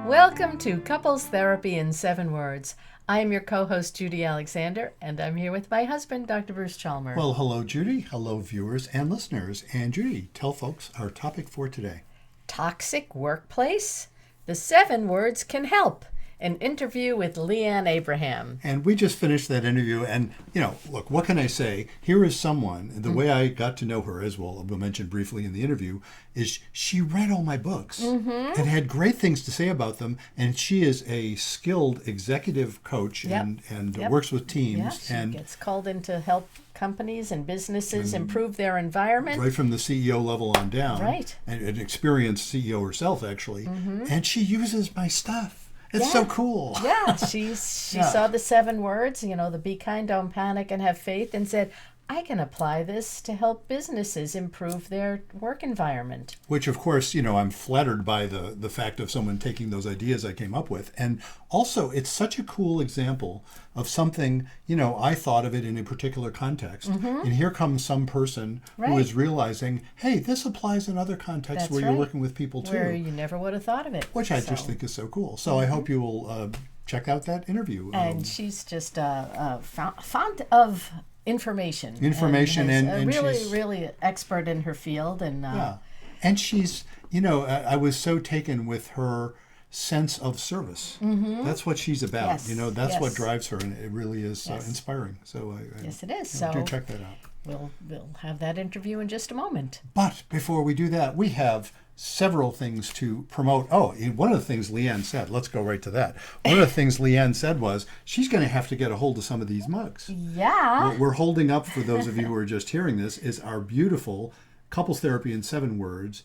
Welcome to Couples Therapy in 7 Words. I am your co-host, Judy Alexander, and I'm here with my husband, Dr. Bruce Chalmer. Well, hello, Judy. Hello, viewers and listeners. And Judy, tell folks our topic for today. Toxic workplace? The 7 words can help. An interview with Leanne Abraham. And we just finished that interview. And, look, what can I say? Here is someone, the way I got to know her, as we'll mention briefly in the interview, is she read all my books and had great things to say about them. And she is a skilled executive coach and works with teams. Yeah, she gets called in to help companies and businesses improve their environment. Right from the CEO level on down. Right. And an experienced CEO herself, actually. And she uses my stuff. It's so cool. Yeah, she saw the 7 words, the be kind, don't panic, and have faith, and said, I can apply this to help businesses improve their work environment. Which, of course, I'm flattered by the fact of someone taking those ideas I came up with. And also, it's such a cool example of something, I thought of it in a particular context. And here comes some person who is realizing, hey, this applies in other contexts where you're working with people too. Where you never would have thought of it. Which I just think is so cool. So I hope you will check out that interview. And she's just a font of information and really she's really expert in her field and she's I was so taken with her sense of service. That's what she's about. That's what drives her, and it really is inspiring. So yes, it is. So do check that out. We'll have that interview in just a moment. But before we do that, we have several things to promote. Oh, one of the things Leanne said, let's go right to that. One of the things Leanne said was she's going to have to get a hold of some of these mugs. Yeah. What we're holding up, for those of you who are just hearing this, is our beautiful Couples Therapy in 7 Words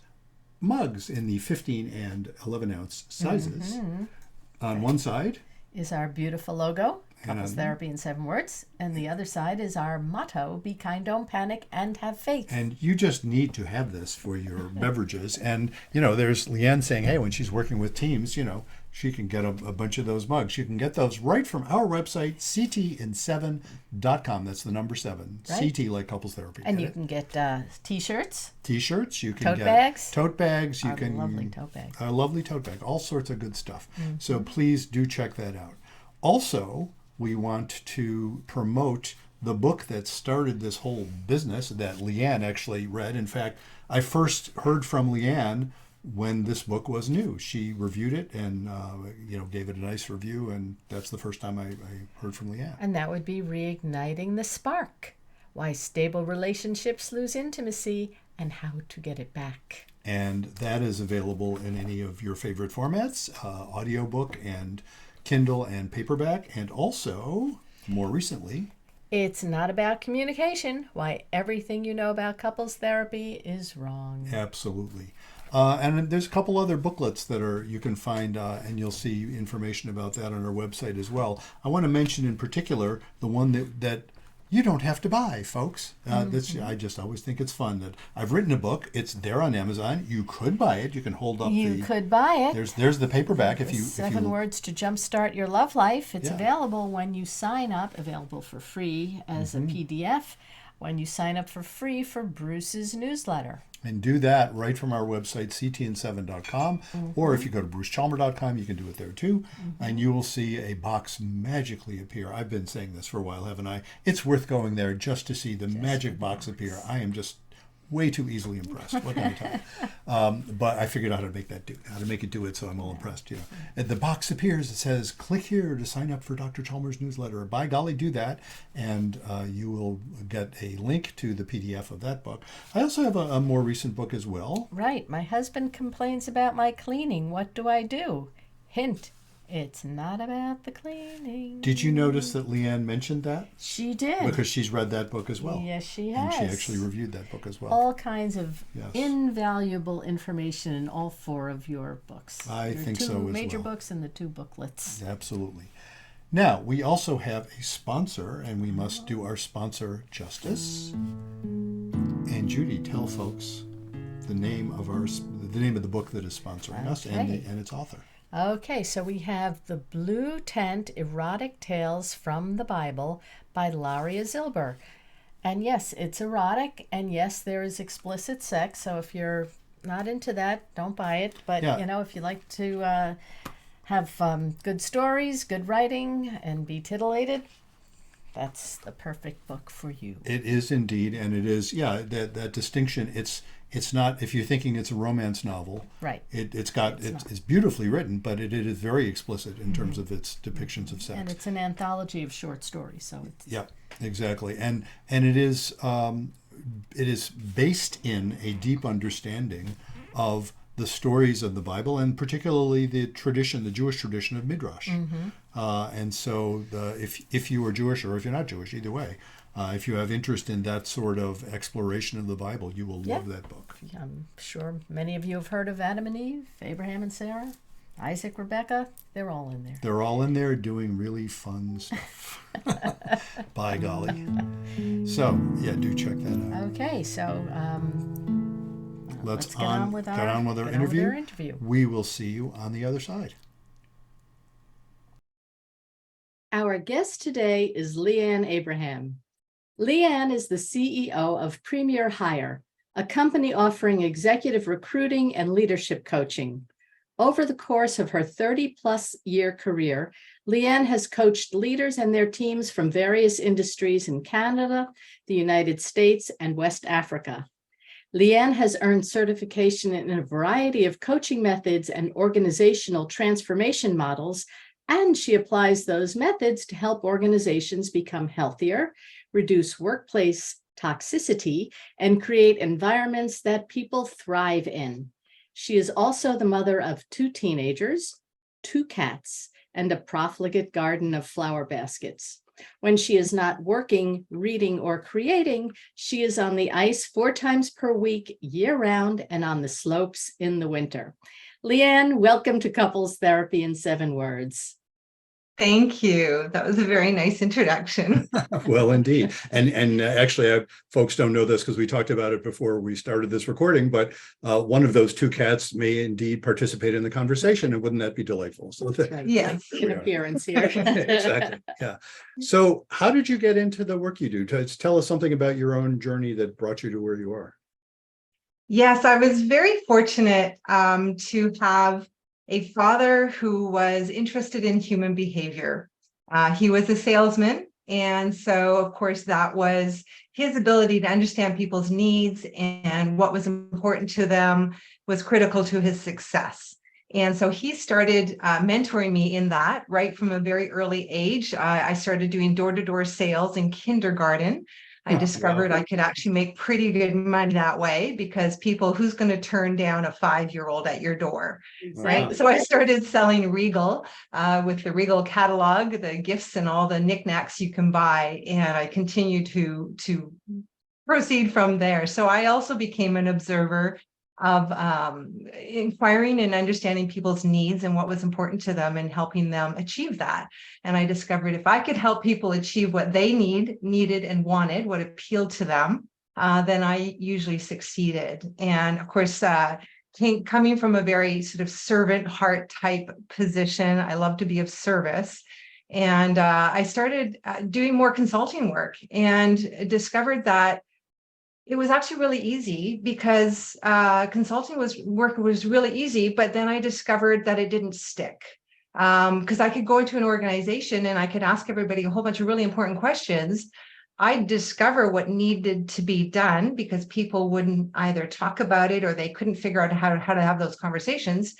mugs in the 15 and 11 ounce sizes. On one side is our beautiful logo, Couples Therapy in 7 Words, and the other side is our motto, be kind, don't panic, and have faith. And you just need to have this for your beverages. And, there's Leanne saying, hey, when she's working with teams, she can get a bunch of those mugs. You can get those right from our website, ctin7.com. That's the number 7. Right. CT like couples therapy. And you can get T-shirts. T-shirts. You can tote get bags. Tote bags. Our lovely tote bag. A lovely tote bag. All sorts of good stuff. So please do check that out. Also, we want to promote the book that started this whole business that Leanne actually read. In fact, I first heard from Leanne when this book was new. She reviewed it and gave it a nice review, and that's the first time I heard from Leanne. And that would be Reigniting the Spark: Why Stable Relationships Lose Intimacy and How to Get It Back. And that is available in any of your favorite formats, audiobook and Kindle and paperback, and also, more recently, It's Not About Communication: Why Everything You Know About Couples Therapy is Wrong. Absolutely. And there's a couple other booklets that you can find, and you'll see information about that on our website as well. I want to mention in particular the one that you don't have to buy, folks. I just always think it's fun that I've written a book. It's there on Amazon. You could buy it. You can hold up You could buy it. There's the paperback. If 7 Words to Jumpstart Your Love Life. It's available when you sign up, available for free as a PDF, when you sign up for free for Bruce's newsletter. And do that right from our website, ctin7.com. Or if you go to brucechalmer.com, you can do it there too. And you will see a box magically appear. I've been saying this for a while, haven't I? It's worth going there just to see the magic box appear. I am just way too easily impressed. What can I tell you? But I figured out how to make it do it, so I'm all impressed. And the box appears. It says, click here to sign up for Dr. Chalmers' newsletter. By golly, do that, and you will get a link to the PDF of that book. I also have a more recent book as well. Right. My husband complains about my cleaning. What do I do? Hint. It's not about the cleaning. Did you notice that Leanne mentioned that? She did. Because she's read that book as well. Yes, she has. And she actually reviewed that book as well. All kinds of invaluable information in all 4 of your books. I think so as well. 2 major books and the 2 booklets. Absolutely. Now, we also have a sponsor, and we must do our sponsor justice. And Judy, tell folks the name of the book that is sponsoring us and its author. Okay, so we have The Blue Tent: Erotic Tales from the Bible by Laria Zilber. And yes, it's erotic, and yes, there is explicit sex. So if you're not into that, don't buy it. But Yeah. you know, if you like to have good stories, good writing, and be titillated, that's the perfect book for you. It is indeed, and it is, yeah, that distinction. It's not, if you're thinking it's a romance novel, Right. it's beautifully written, but it is very explicit in terms of its depictions of sex. And it's an anthology of short stories, so it's Yeah, exactly, and it is based in a deep understanding of the stories of the Bible, and particularly the Jewish tradition of Midrash. And so, if you are Jewish or if you're not Jewish, either way, if you have interest in that sort of exploration of the Bible, you will love that book. I'm sure many of you have heard of Adam and Eve, Abraham and Sarah, Isaac, Rebecca. They're all in there. They're all in there doing really fun stuff. By golly. So, yeah, do check that out. Okay, so Let's get on with our interview. We will see you on the other side. Our guest today is Leanne Abraham. Leanne is the CEO of Premier Hire, a company offering executive recruiting and leadership coaching. Over the course of her 30-plus year career, Leanne has coached leaders and their teams from various industries in Canada, the United States, and West Africa. Leanne has earned certification in a variety of coaching methods and organizational transformation models, and she applies those methods to help organizations become healthier, reduce workplace toxicity, and create environments that people thrive in. She is also the mother of 2 teenagers, 2 cats, and a profligate garden of flower baskets. When she is not working, reading, or creating, she is on the ice 4 times per week, year-round, and on the slopes in the winter. Leanne, welcome to Couples Therapy in 7 Words. Thank you. That was a very nice introduction. Well, indeed. And actually, folks don't know this because we talked about it before we started this recording, but one of those 2 cats may indeed participate in the conversation, and wouldn't that be delightful? So Yes. An appearance here. Exactly. Yeah. So how did you get into the work you do? Tell us something about your own journey that brought you to where you are. Yes, I was very fortunate to have a father who was interested in human behavior. He was a salesman. And so, of course, that was his ability to understand people's needs and what was important to them was critical to his success. And so he started mentoring me in that right from a very early age. I started doing door-to-door sales in kindergarten. I discovered I could actually make pretty good money that way because who's going to turn down a 5-year-old at your door, right? Wow. So I started selling Regal with the Regal catalog, the gifts and all the knickknacks you can buy. And I continue to proceed from there. So I also became an observer of inquiring and understanding people's needs and what was important to them and helping them achieve that. And I discovered if I could help people achieve what they needed and wanted, what appealed to them, then I usually succeeded. And of course, coming from a very sort of servant heart type position, I love to be of service. And I started doing more consulting work and discovered that it was actually really easy because consulting work was really easy, but then I discovered that it didn't stick because I could go into an organization and I could ask everybody a whole bunch of really important questions. I'd discover what needed to be done because people wouldn't either talk about it or they couldn't figure out how to have those conversations.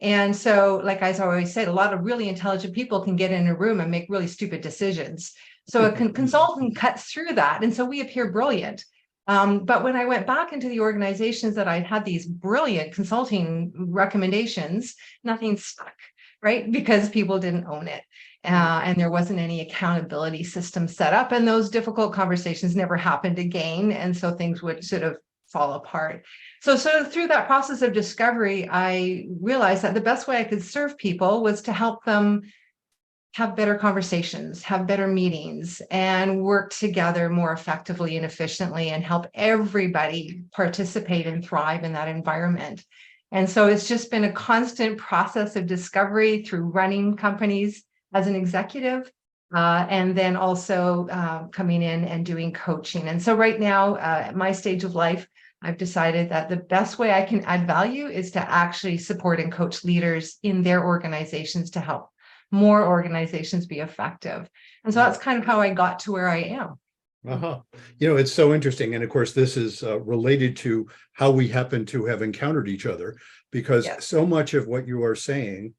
And so, like I always said, a lot of really intelligent people can get in a room and make really stupid decisions. So a consultant cuts through that. And so we appear brilliant. But when I went back into the organizations that I had these brilliant consulting recommendations, nothing stuck, right? Because people didn't own it. And there wasn't any accountability system set up. And those difficult conversations never happened again. And so things would sort of fall apart. So through that process of discovery, I realized that the best way I could serve people was to help them have better conversations, have better meetings, and work together more effectively and efficiently and help everybody participate and thrive in that environment. And so it's just been a constant process of discovery through running companies as an executive, and then also coming in and doing coaching. And so right now, at my stage of life, I've decided that the best way I can add value is to actually support and coach leaders in their organizations to help more organizations be effective. And so that's kind of how I got to where I am. Uh-huh. It's so interesting. And of course, this is related to how we happen to have encountered each other, because Yes. so much of what you are saying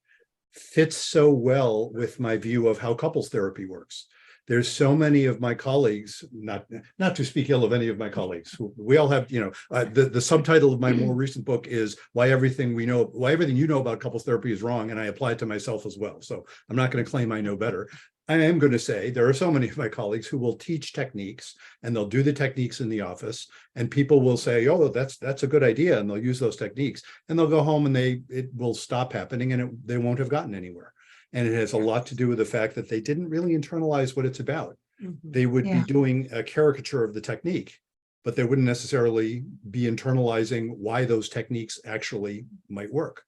fits so well with my view of how couples therapy works. There's so many of my colleagues, not to speak ill of any of my colleagues, we all have, the subtitle of my more recent book is why everything you know about couples therapy is wrong, and I apply it to myself as well. So I'm not going to claim I know better. I am going to say there are so many of my colleagues who will teach techniques, and they'll do the techniques in the office, and people will say, oh, that's a good idea, and they'll use those techniques, and they'll go home and it will stop happening, and they won't have gotten anywhere. And it has a lot to do with the fact that they didn't really internalize what it's about. Mhm. They would Yeah. be doing a caricature of the technique, but they wouldn't necessarily be internalizing why those techniques actually might work.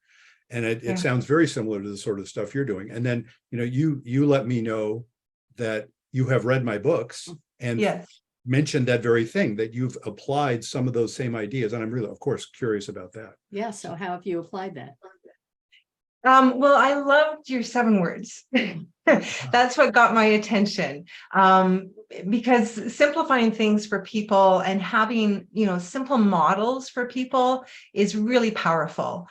And it Yeah. sounds very similar to the sort of stuff you're doing. And then, you let me know that you have read my books and Yes. mentioned that very thing, that you've applied some of those same ideas. And I'm really, of course, curious about that. Yeah. So how have you applied that? Well, I loved your 7 words. That's what got my attention. Because simplifying things for people and having, simple models for people is really powerful.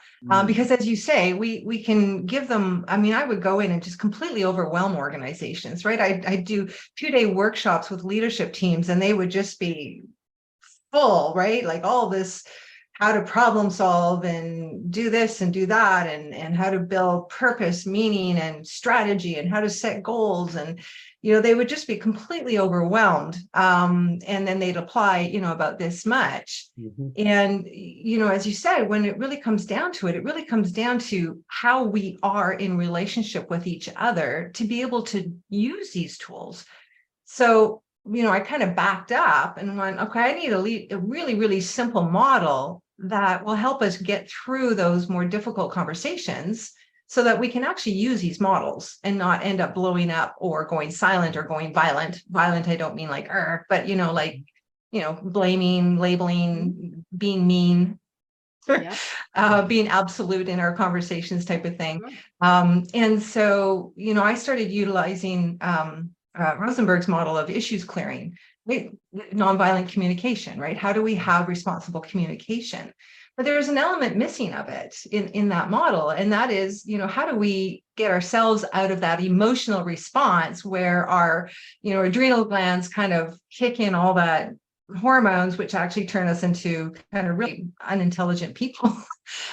Because as you say, we can give them, I would go in and just completely overwhelm organizations, right? I do 2-day workshops with leadership teams, and they would just be full, right? Like all this, how to problem solve and do this and do that, and how to build purpose, meaning, and strategy, and how to set goals. And, they would just be completely overwhelmed. And then they'd apply, about this much. Mhm. And, as you said, when it really comes down to it, it really comes down to how we are in relationship with each other to be able to use these tools. So, I kind of backed up and went, okay, I need a really, really simple model that will help us get through those more difficult conversations so that we can actually use these models and not end up blowing up or going silent or going violent. Violent, I don't mean like, but, blaming, labeling, being mean, Yeah. being absolute in our conversations type of thing. Sure. And so, I started utilizing Rosenberg's model of issues clearing, right? Nonviolent communication, right? How do we have responsible communication? But there's an element missing of it in that model. And that is, how do we get ourselves out of that emotional response where our, adrenal glands kind of kick in all that hormones, which actually turn us into kind of really unintelligent people,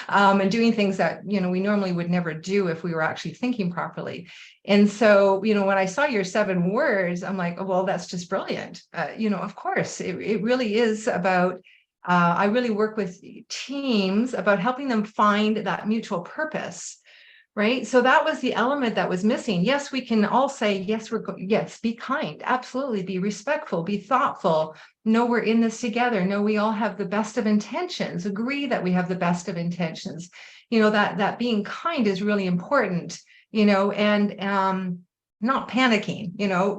and doing things that, we normally would never do if we were actually thinking properly. And so, when I saw your 7 words, I'm like, oh, well, that's just brilliant. Of course, it really is about, I really work with teams about helping them find that mutual purpose. Right. So that was the element that was missing. Yes, we can all say, yes, yes, be kind. Absolutely. Be respectful, be thoughtful. Know we're in this together. Know we all have the best of intentions. Agree that we have the best of intentions. That being kind is really important, and not panicking,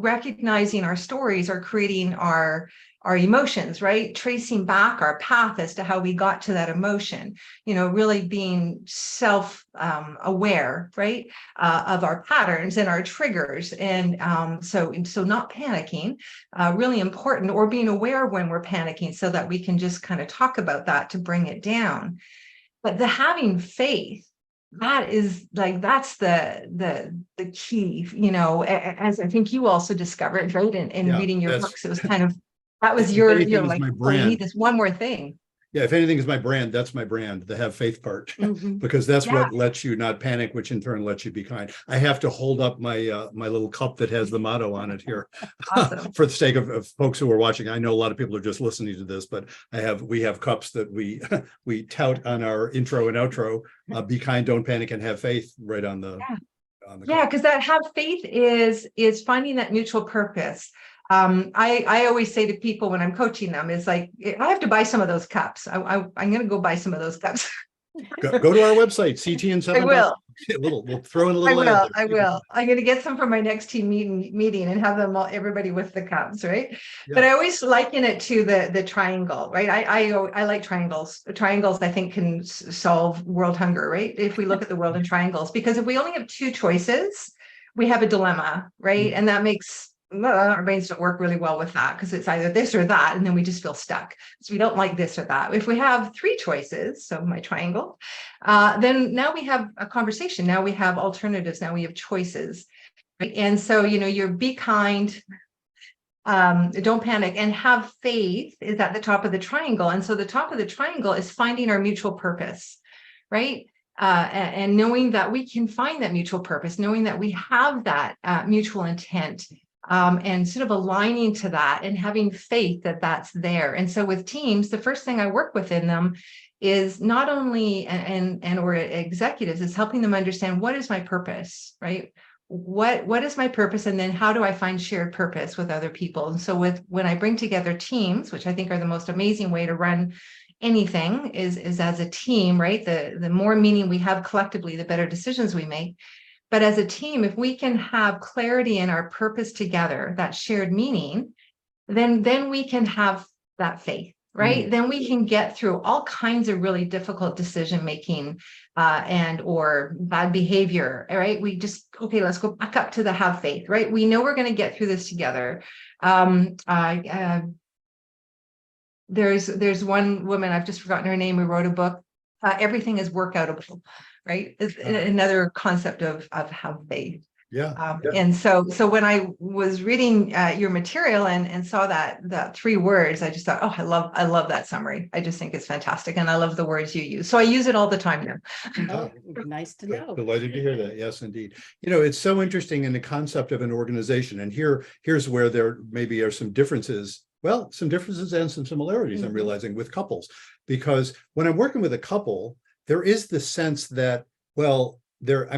recognizing our stories are creating our emotions, right? Tracing back our path as to how we got to that emotion, really being self-aware, right? Of our patterns and our triggers. And so not panicking, really important, or being aware when we're panicking so that we can just kind of talk about that to bring it down. But the having faith, that's the key, as I think you also discovered, right? In reading your books, it was kind of, that was if anything, is like, my oh, you need brand. this one more thing. Yeah, if anything is my brand, that's my brand, the have faith part, Mhm. because that's Yeah. what lets you not panic, which in turn lets you be kind. I have to hold up my my little cup that has the motto on it here Awesome. for the sake of folks who are watching. I know a lot of people are just listening to this, but we have cups that we we tout on our intro and outro. Be kind, don't panic, and have faith right on the Yeah, cup. because that have faith is finding that mutual purpose. I always say to people when I'm coaching them, is like, I have to buy some of those cups. I'm going to go buy some of those cups. Go to our website, CTN7. I will. We'll throw in a I little ad will. there. I will. I'm going to get some for my next team meeting and have them all, everybody with the cups, right? But Yeah. I always liken it to the triangle, right? I like triangles. Triangles, I think, can solve world hunger, right? If we look at the world in triangles, because if we only have two choices, we have a dilemma, right? And that makes our brains don't work really well with that, because it's either this or that, and then we just feel stuck. So we don't like this or that. If we have three choices, so my triangle, then now we have a conversation. Now we have alternatives. Now we have choices. Right? And so, you're be kind, don't panic, and have faith is at the top of the triangle. And so the top of the triangle is finding our mutual purpose, right? And knowing that we can find that mutual purpose, knowing that we have that mutual intent, and sort of aligning to that and having faith that that's there. And so with teams, the first thing I work within them is not only and or executives is helping them understand, what is my purpose, right? What is my purpose, and then how do I find shared purpose with other people? And so when I bring together teams, which I think are the most amazing way to run anything, is as a team, right? The more meaning we have collectively, the better decisions we make. But as a team, if we can have clarity in our purpose together, that shared meaning, then we can have that faith, right? Then we can get through all kinds of really difficult decision making and or bad behavior, right? We just, okay, let's go back up to the have faith, right? We know we're going to get through this together. There's one woman, I've just forgotten her name, who wrote a book, Everything is Workoutable, right? It's another concept of have faith. Yeah. And so when I was reading your material and saw that three words, I just thought, oh, I love that summary. I just think it's fantastic, and I love the words you use. So I use it all the time now. Oh, nice to know. Delighted to hear that. Yes, indeed. It's so interesting in the concept of an organization, and here's where there maybe are some differences. Well, some differences and some similarities I'm realizing with couples, because when I'm working with a couple, there is the sense that, well, they're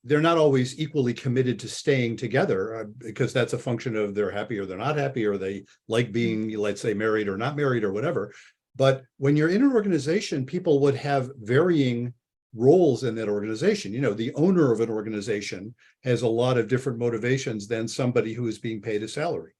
not always equally committed to staying together, because that's a function of they're happy or they're not happy, or they like being, let's say, married or not married or whatever. But when you're in an organization, people would have varying roles in that organization. The owner of an organization has a lot of different motivations than somebody who is being paid a salary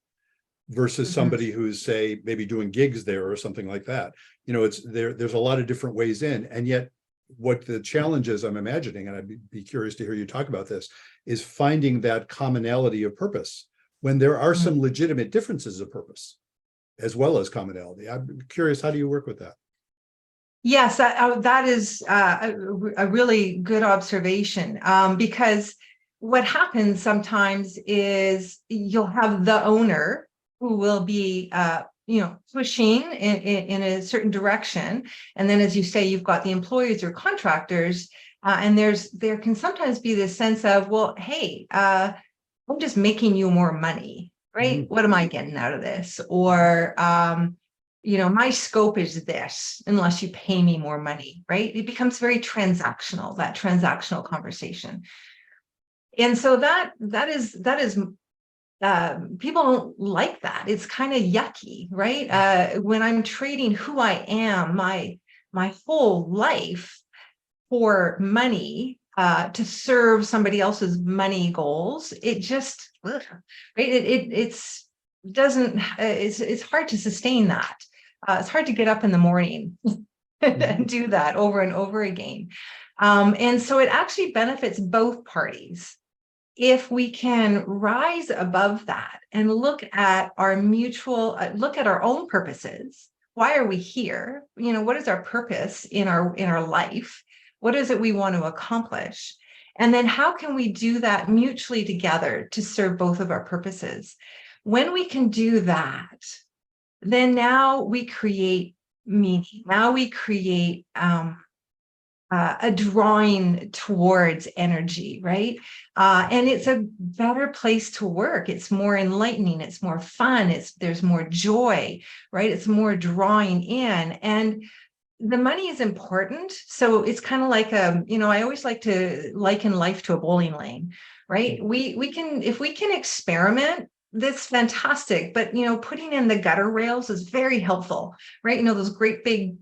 versus somebody who's, say, maybe doing gigs there or something like that. There's a lot of different ways in, and yet what the challenge is, I'm imagining, and I'd be curious to hear you talk about this, is finding that commonality of purpose when there are some legitimate differences of purpose as well as commonality. I'm curious, how do you work with that? Yes, that is a really good observation, because what happens sometimes is you'll have the owner who will be pushing in a certain direction. And then, as you say, you've got the employees or contractors, and there can sometimes be this sense of, well, hey, I'm just making you more money, right? What am I getting out of this? Or, my scope is this, unless you pay me more money, right? It becomes very transactional, that transactional conversation. And so that is people don't like that. It's kind of yucky, right? When I'm trading who I am, my whole life for money, to serve somebody else's money goals, it just, right? It's hard to sustain that. It's hard to get up in the morning and do that over and over again. And so it actually benefits both parties if we can rise above that and look at our look at our own purposes. Why are we here? What is our purpose in our life? What is it we want to accomplish? And then how can we do that mutually together to serve both of our purposes? When we can do that, then now we create meaning. Now we create a drawing towards energy, right? And it's a better place to work. It's more enlightening. It's more fun. There's more joy, right? It's more drawing in. And the money is important. So it's kind of like I always like to liken life to a bowling lane, right? We can, if we can experiment, that's fantastic. But putting in the gutter rails is very helpful, right? Those great big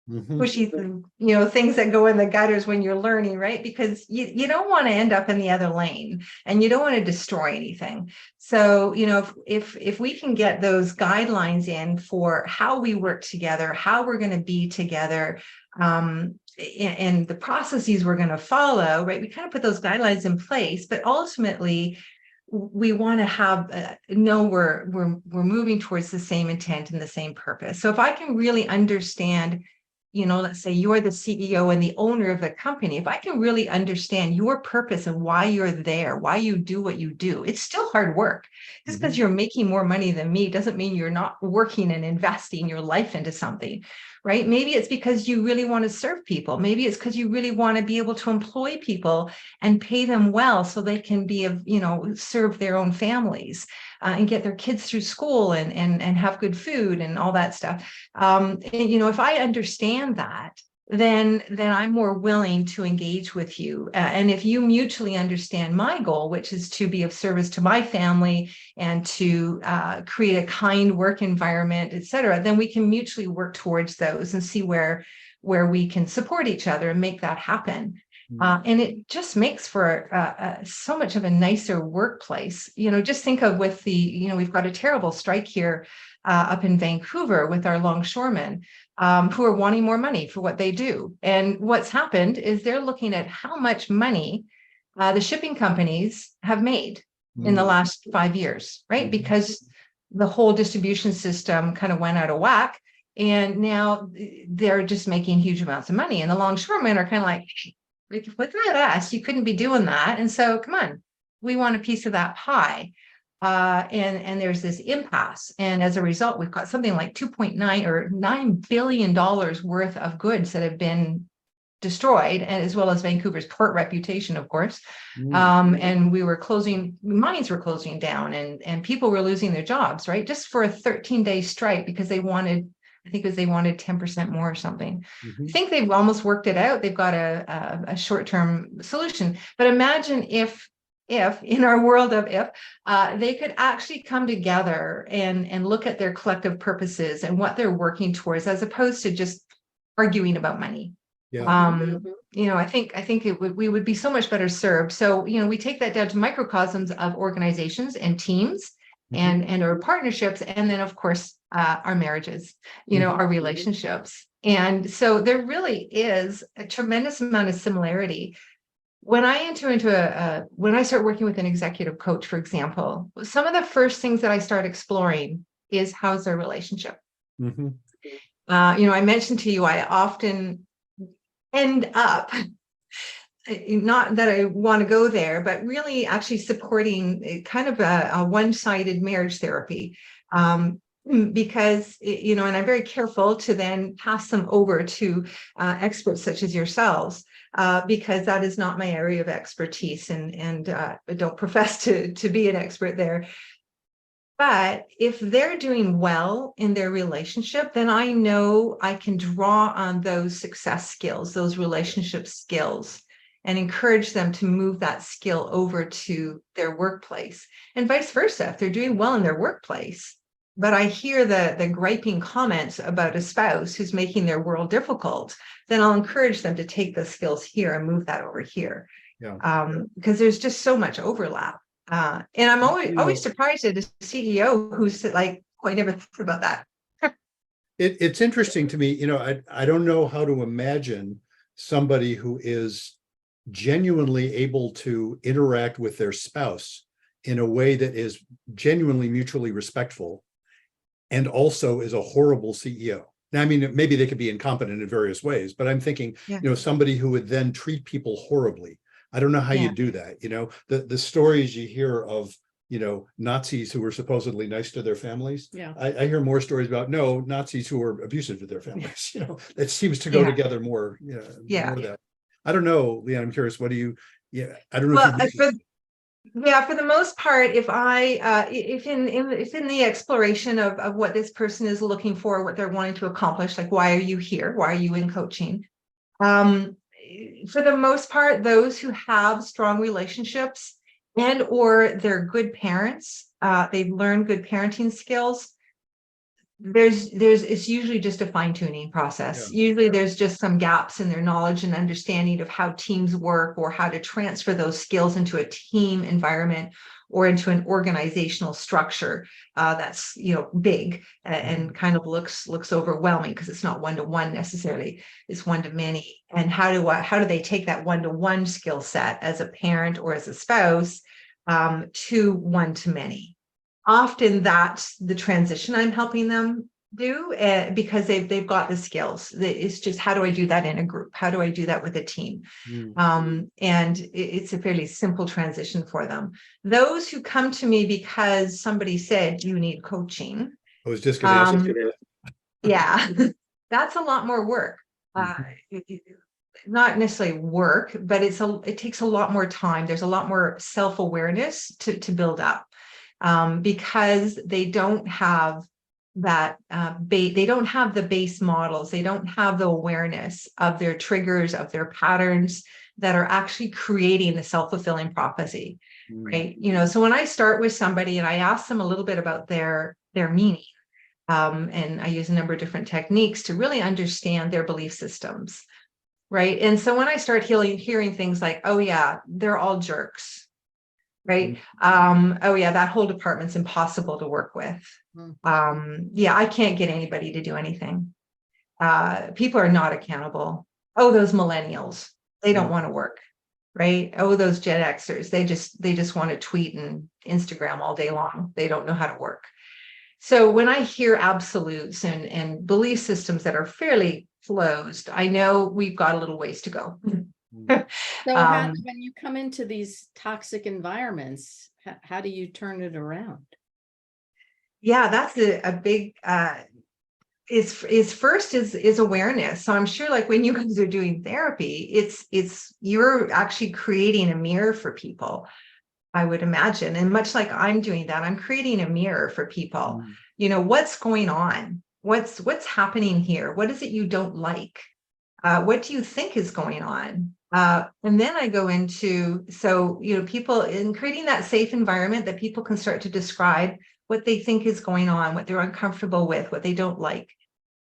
Mhm. pushy, things that go in the gutters when you're learning, right? Because you don't want to end up in the other lane, and you don't want to destroy anything. So, if we can get those guidelines in for how we work together, how we're going to be together, and the processes we're going to follow, right? We kind of put those guidelines in place, but ultimately we want to have know we're moving towards the same intent and the same purpose. So if I can really understand, let's say you're the CEO and the owner of the company, if I can really understand your purpose and why you're there, why you do what you do, it's still hard work. Just because you're making more money than me doesn't mean you're not working and investing your life into something, right? Maybe it's because you really want to serve people. Maybe it's because you really want to be able to employ people and pay them well so they can serve their own families, and get their kids through school and have good food and all that stuff. And, if I understand that, then I'm more willing to engage with you. And if you mutually understand my goal, which is to be of service to my family and to create a kind work environment, et cetera, then we can mutually work towards those and see where we can support each other and make that happen. And it just makes for so much of a nicer workplace. Just think of with we've got a terrible strike here up in Vancouver with our longshoremen, who are wanting more money for what they do. And what's happened is they're looking at how much money the shipping companies have made in the last 5 years, right? Because the whole distribution system kind of went out of whack. And now they're just making huge amounts of money. And the longshoremen are kind of like, look at us, you couldn't be doing that. And so come on, we want a piece of that pie. And there's this impasse. And as a result, we've got something like 2.9 or $9 billion worth of goods that have been destroyed, and as well as Vancouver's port reputation, of course. And mines were closing down, and people were losing their jobs, right? Just for a 13-day strike because they wanted 10% more or something. I think they've almost worked it out. They've got a short-term solution. But imagine if in our world of they could actually come together and look at their collective purposes and what they're working towards, as opposed to just arguing about money. I think we would be so much better served. So, we take that down to microcosms of organizations and teams and our partnerships, and then of course our marriages, our relationships. And so there really is a tremendous amount of similarity. When I when I start working with an executive coach, for example, some of the first things that I start exploring is, how's their relationship? I mentioned to you, I often end up, not that I want to go there, but really actually supporting kind of a one-sided marriage therapy. Because, and I'm very careful to then pass them over to experts such as yourselves, because that is not my area of expertise, and I don't profess to be an expert there. But if they're doing well in their relationship, then I know I can draw on those success skills, those relationship skills, and encourage them to move that skill over to their workplace, and vice versa. If they're doing well in their workplace, but I hear the griping comments about a spouse who's making their world difficult, then I'll encourage them to take the skills here and move that over here. Because there's just so much overlap. And I'm always surprised at a CEO who's like, oh, I never thought about that. It's interesting to me, I don't know how to imagine somebody who is genuinely able to interact with their spouse in a way that is genuinely mutually respectful, and also is a horrible CEO. Now, I mean, maybe they could be incompetent in various ways, but I'm thinking, somebody who would then treat people horribly. I don't know how you do that. The stories you hear of, Nazis who were supposedly nice to their families. I hear more stories about Nazis who were abusive to their families. It seems to go together more. More that. I don't know, Leanne, I'm curious. What do you? I don't know. For the most part, if in the exploration of what this person is looking for, what they're wanting to accomplish, like, why are you here? Why are you in coaching? For the most part, those who have strong relationships and or they're good parents, they've learned good parenting skills, it's usually just a fine-tuning process. Yeah. Usually there's just some gaps in their knowledge and understanding of how teams work, or how to transfer those skills into a team environment or into an organizational structure that's big and kind of looks overwhelming, because it's not one-to-one necessarily, it's one-to-many. And how do they take that one-to-one skill set as a parent or as a spouse to one-to-many? Often that's the transition I'm helping them do, because they've got the skills. It's just, how do I do that in a group? How do I do that with a team? And it's a fairly simple transition for them. Those who come to me because somebody said you need coaching, I was just going to ask. yeah, that's a lot more work. Not necessarily work, but it takes a lot more time. There's a lot more self-awareness to build up. Because they don't have that they don't have the base models, they don't have the awareness of their triggers, of their patterns that are actually creating the self-fulfilling prophecy, right? So when I start with somebody and I ask them a little bit about their meaning, and I use a number of different techniques to really understand their belief systems, right? And so when I start hearing things like, oh yeah, they're all jerks, right? Oh yeah, that whole department's impossible to work with. Yeah, I can't get anybody to do anything. People are not accountable. Oh, those millennials, they don't want to work, right? Oh, those Gen Xers, they just want to tweet and Instagram all day long. They don't know how to work. So when I hear absolutes and belief systems that are fairly closed, I know we've got a little ways to go. So when you come into these toxic environments, how do you turn it around? Yeah, that's a big is first is awareness. So I'm sure, like, when you guys are doing therapy, it's you're actually creating a mirror for people, I would imagine. And much like I'm doing that, I'm creating a mirror for people. What's going on? What's happening here? What is it you don't like? What do you think is going on? And then I go into, people, in creating that safe environment that people can start to describe what they think is going on, what they're uncomfortable with, what they don't like.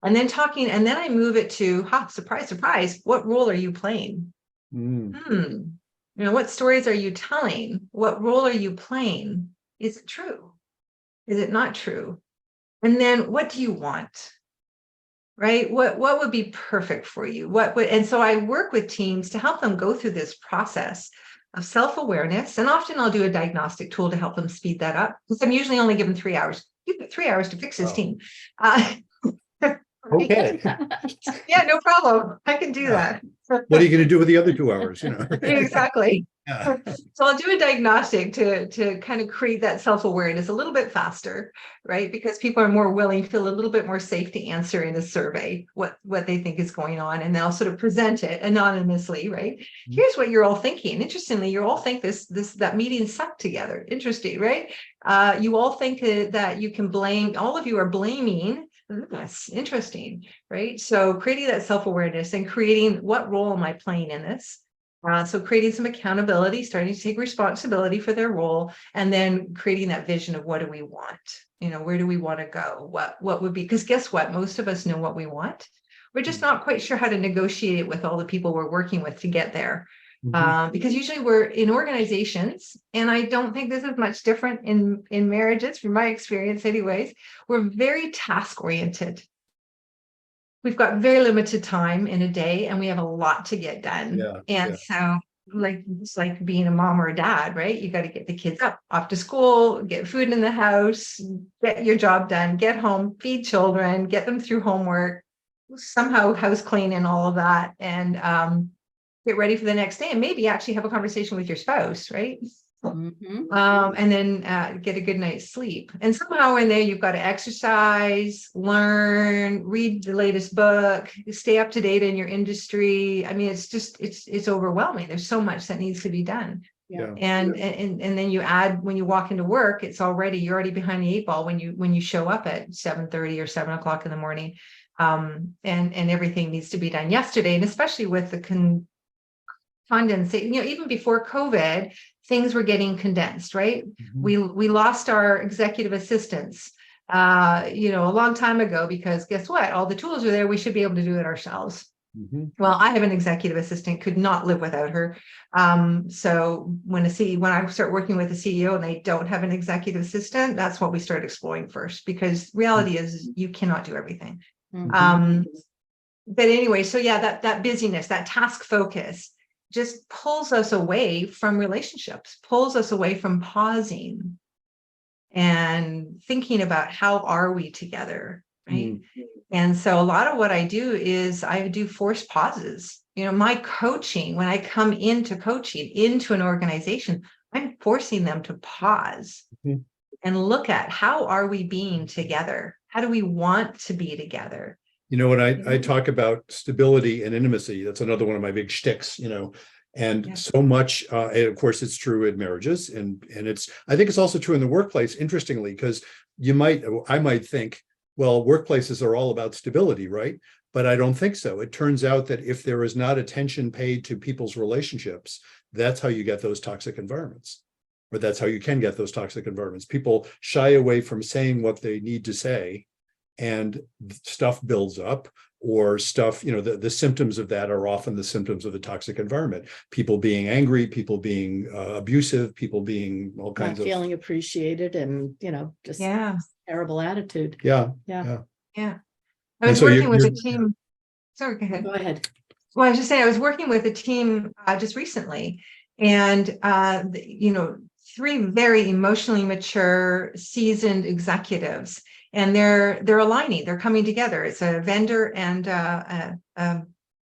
And then I move it to, surprise, surprise, what role are you playing? What stories are you telling? What role are you playing? Is it true? Is it not true? And then what do you want? Right? What would be perfect for you? And so I work with teams to help them go through this process of self-awareness. And often I'll do a diagnostic tool to help them speed that up, because I'm usually only given 3 hours. You've got 3 hours to fix this team. Okay. Yeah, no problem. I can do that. What are you going to do with the other 2 hours? Exactly. Yeah. So I'll do a diagnostic to kind of create that self-awareness a little bit faster, right? Because people are more willing, feel a little bit more safe to answer in a survey what they think is going on, and they'll sort of present it anonymously, right? Here's what you're all thinking. Interestingly, you all think that meeting sucked together. Interesting, right? You all think that you can blame. All of you are blaming. That's interesting, right? So creating that self-awareness and creating, what role am I playing in this? So creating some accountability, starting to take responsibility for their role, and then creating that vision of, what do we want? Where do we want to go? What would be, because guess what? Most of us know what we want. We're just not quite sure how to negotiate it with all the people we're working with to get there. Because usually we're in organizations, and I don't think this is much different in marriages, from my experience anyways. We're very task oriented. We've got very limited time in a day, and we have a lot to get done. So, it's like being a mom or a dad, right? You got to get the kids up, off to school, get food in the house, get your job done, get home, feed children, get them through homework, somehow house clean and all of that, and get ready for the next day, and maybe actually have a conversation with your spouse, right? And then get a good night's sleep. And somehow in there, you've got to exercise, learn, read the latest book, stay up to date in your industry. I mean, it's overwhelming. There's so much that needs to be done. And then you add, when you walk into work, you're already behind the 8 ball when you show up at 7:30 or 7 o'clock in the morning. And everything needs to be done yesterday. And especially with the condensate, even before COVID, things were getting condensed, right? We lost our executive assistants. a long time ago, because guess what? All the tools are there. We should be able to do it ourselves. Mhm. Well, I have an executive assistant, could not live without her. So when I start working with a CEO and they don't have an executive assistant, that's what we start exploring first, because reality is you cannot do everything. Mhm. But anyway, so yeah, that busyness, that task focus just pulls us away from relationships, pulls us away from pausing and thinking about how are we together, right? And so a lot of what I do is I do forced pauses. My coaching, when I come into coaching into an organization, I'm forcing them to pause Mhm. and look at how are we being together? How do we want to be together? When I talk about stability and intimacy, that's another one of my big shticks, and Yeah. so much, and of course it's true in marriages, and I think it's also true in the workplace, interestingly, because I might think, well, workplaces are all about stability, right? But I don't think so. It turns out that if there is not attention paid to people's relationships, that's how you get those toxic environments, or that's how you can get those toxic environments. People shy away from saying what they need to say, and stuff builds up, or stuff, the symptoms of that are often the symptoms of the toxic environment. People being angry, people being abusive, people being all Not kinds of feeling appreciated, and just Yeah. terrible attitude. yeah. Yeah. Yeah. I And was so working with a you're team. Sorry, go ahead. Go ahead. Well, I was just saying, I was working with a team just recently, and three very emotionally mature, seasoned executives, and they're aligning. They're coming together. It's a vendor and a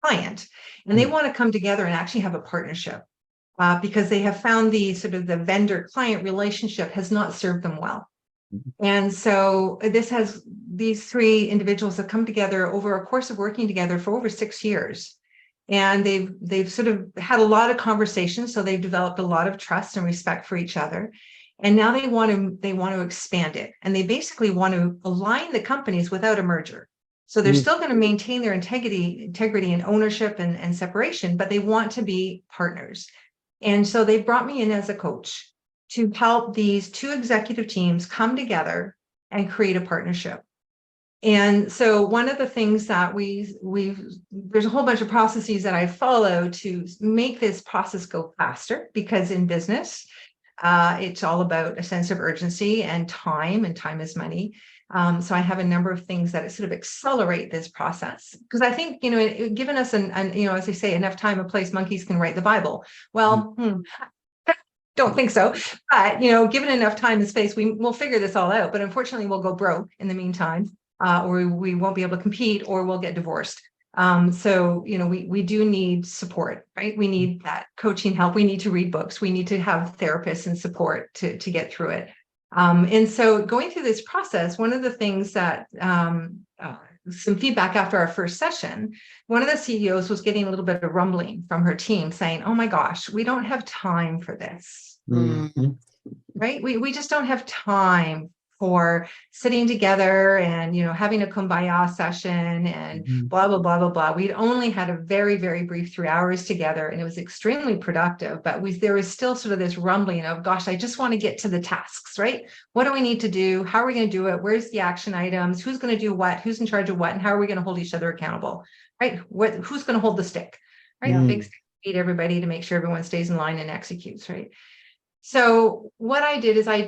client, and they want to come together and actually have a partnership because they have found the sort of the vendor-client relationship has not served them well. And so these three individuals have come together over a course of working together for over 6 years. And they've sort of had a lot of conversations. So they've developed a lot of trust and respect for each other. And now they want to expand it. And they basically want to align the companies without a merger. So they're still going to maintain their integrity and ownership and separation, but they want to be partners. And so they brought me in as a coach to help these two executive teams come together and create a partnership. And so one of the things that there's a whole bunch of processes that I follow to make this process go faster, because in business, it's all about a sense of urgency and time is money. So I have a number of things that sort of accelerate this process, because I think, given us as they say, enough time and place, monkeys can write the Bible. Well, don't think so. But, given enough time and space, we'll figure this all out. But unfortunately, we'll go broke in the meantime, or we won't be able to compete, or we'll get divorced. So, we do need support, right? We need that coaching help. We need to read books. We need to have therapists and support to get through it. And so going through this process, one of the things that some feedback after our first session, one of the CEOs was getting a little bit of rumbling from her team saying, oh my gosh, we don't have time for this, right? We just don't have time for sitting together and, having a kumbaya session and blah, blah, blah, blah, blah. We'd only had a very, very brief 3 hours together, and it was extremely productive, but there was still sort of this rumbling of, gosh, I just want to get to the tasks, right? What do we need to do? How are we going to do it? Where's the action items? Who's going to do what? Who's in charge of what? And how are we going to hold each other accountable, right? Who's going to hold the stick, right? Big stick, feed everybody to make sure everyone stays in line and executes, right? So what I did is I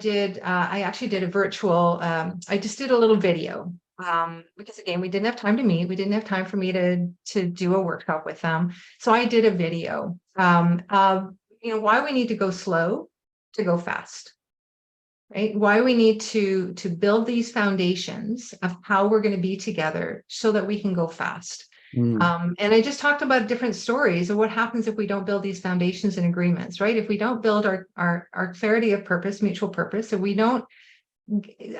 actually did a virtual, I just did a little video, because again, we didn't have time to meet. We didn't have time for me to do a workshop with them. So I did a video, of, why we need to go slow to go fast, right? Why we need to build these foundations of how we're going to be together so that we can go fast. And I just talked about different stories of what happens if we don't build these foundations and agreements, right? If we don't build our clarity of purpose, mutual purpose, if we don't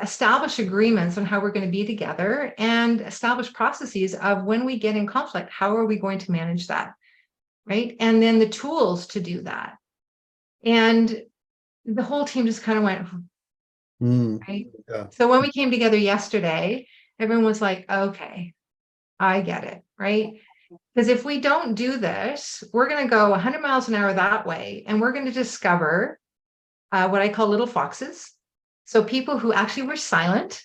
establish agreements on how we're going to be together and establish processes of when we get in conflict, how are we going to manage that, right? And then the tools to do that. And the whole team just kind of went, right? Yeah. So when we came together yesterday, everyone was like, okay, I get it, right? Because if we don't do this, we're going to go 100 miles an hour that way, and we're going to discover what I call little foxes. So people who actually were silent,